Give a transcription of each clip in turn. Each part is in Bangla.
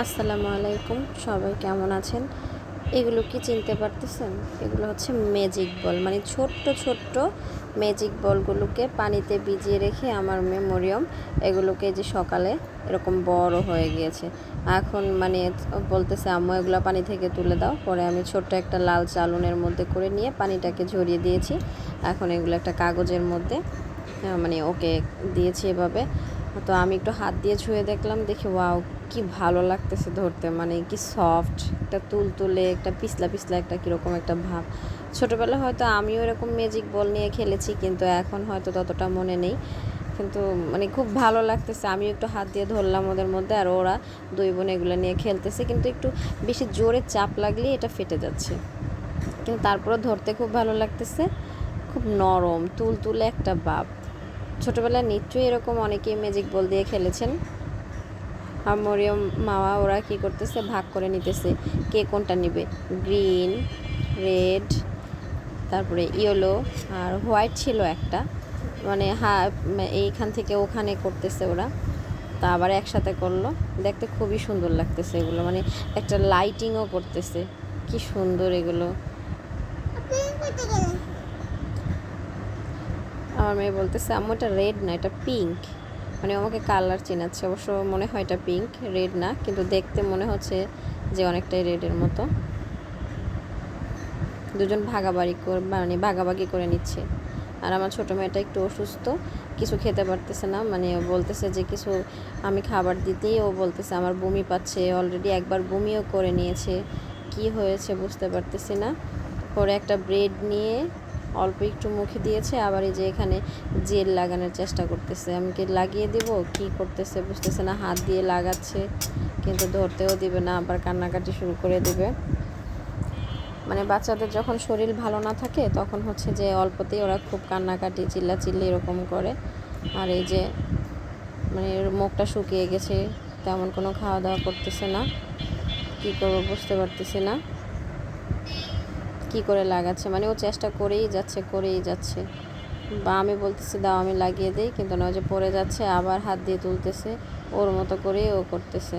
আসসালামু আলাইকুম, সবাই কেমন আছেন? এগুলো কি চিনতে পারতেছেন? এগুলো হচ্ছে ম্যাজিক বল, মানে ছোট্ট ছোট্ট ম্যাজিক বলগুলোকে পানিতে ভিজিয়ে রেখে আমার মেমোরিয়াম এগুলোকে যে সকালে এরকম বড় হয়ে গিয়েছে। এখন মানে বলতেছে আম্মু এগুলো পানি থেকে তুলে দাও। পরে আমি ছোট্ট একটা লাল চালনের মধ্যে করে নিয়ে পানিটাকে ঝরিয়ে দিয়েছি। এখন এগুলো একটা কাগজের মধ্যে মানে ওকে দিয়েছি এভাবে। তো আমি একটু হাত দিয়ে ছুঁয়ে দেখলাম, দেখি ওয়াও কি ভালো লাগতেছে ধরতে, মানে কি সফট, একটা তুলতুলে, একটা পিছলা পিছলা, একটা কীরকম একটা ভাব। ছোটোবেলায় হয়তো আমিও এরকম ম্যাজিক বল নিয়ে খেলেছি, কিন্তু এখন হয়তো ততটা মনে নেই। কিন্তু মানে খুব ভালো লাগতেছে। আমি একটু হাত দিয়ে ধরলাম ওদের মধ্যে, আর ওরা দুই বোন এগুলো নিয়ে খেলতেছে, কিন্তু একটু বেশি জোরে চাপ লাগলেই এটা ফেটে যাচ্ছে। কিন্তু তারপরেও ধরতে খুব ভালো লাগতেছে, খুব নরম তুলতুলে একটা ভাব। ছোটোবেলায় নিশ্চয়ই এরকম অনেকেই ম্যাজিক বল দিয়ে খেলেছেন। আর মরিয়ম মাওয়া ওরা কী করতেছে, ভাগ করে নিতেছে কে কোনটা নেবে। গ্রিন, রেড, তারপরে ইয়েলো আর হোয়াইট ছিল একটা, মানে এইখান থেকে ওখানে করতেছে ওরা। তা আবার একসাথে করলো, দেখতে খুবই সুন্দর লাগতেছে এগুলো, মানে একটা লাইটিংও করতেছে, কি সুন্দর এগুলো। আমার মেয়ে বলতেছে আম্মু এটা রেড না, এটা পিঙ্ক। মানে আমাকে কালার চেনাচ্ছে, অবশ্য মনে হয় এটা পিঙ্ক, রেড না, কিন্তু দেখতে মনে হচ্ছে যে অনেকটাই রেডের মতো। দুজন ভাগাভাগি করে নিচ্ছে। আর আমার ছোটো মেয়েটা একটু অসুস্থ, কিছু খেতে পারতেছে না, মানে বলতেছে যে কিছু আমি খাবার দিতেই ও বলতেছে আমার বমি পাচ্ছে। অলরেডি একবার বমিও করে নিয়েছে, কি হয়েছে বুঝতে পারতেছি না। পরে একটা ব্রেড নিয়ে অল্প একটু মুখে দিয়েছে, আবার এই যে এখানে জেল লাগানোর চেষ্টা করতেছে। আমি কি লাগিয়ে দিব, কি করতেছে বুঝতেছে না, হাত দিয়ে লাগাচ্ছে কিন্তু ধরতেও দিবে না, আবার কান্নাকাটি শুরু করে দিবে। মানে বাচ্চাদের যখন শরীর ভালো না থাকে তখন হচ্ছে যে অল্পতেই ওরা খুব কান্নাকাটি চিল্লাচিল্লি এরকম করে। আর এই যে মানে মুখটা শুকিয়ে গেছে, তেমন কোনো খাওয়া দাওয়া করতেছে না, কী করবো বুঝতে পারতেছি না। কি করে লাগাচ্ছে, মানে ও চেষ্টা করেই যাচ্ছে। বা আমি বলতেছি দাও আমি লাগিয়ে দিই, কিন্তু না, যে পড়ে যাচ্ছে, আবার হাত দিয়ে তুলতেছে, ওর মতো করেই ও করতেছে,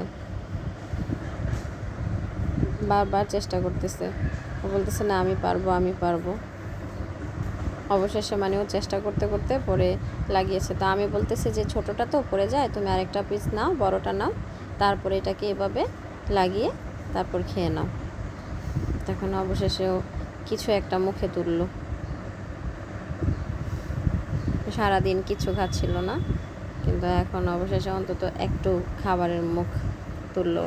বারবার চেষ্টা করতেছে। ও বলতেছে না আমি পারবো। অবশেষে মানে ও চেষ্টা করতে করতে পরে লাগিয়েছে। তা আমি বলতেছি যে ছোটোটা তো পড়ে যায়, তুমি আরেকটা পিস নাও, বড়টা নাও, তারপরে এটাকে এভাবে লাগিয়ে তারপর খেয়ে নাও। তখন অবশেষে ও কিছু একটা মুখে তুললো। সারাদিন কিছু খাচ্ছিল না, কিন্তু এখন অবশেষে অন্তত একটু খাবারের মুখ তুললো।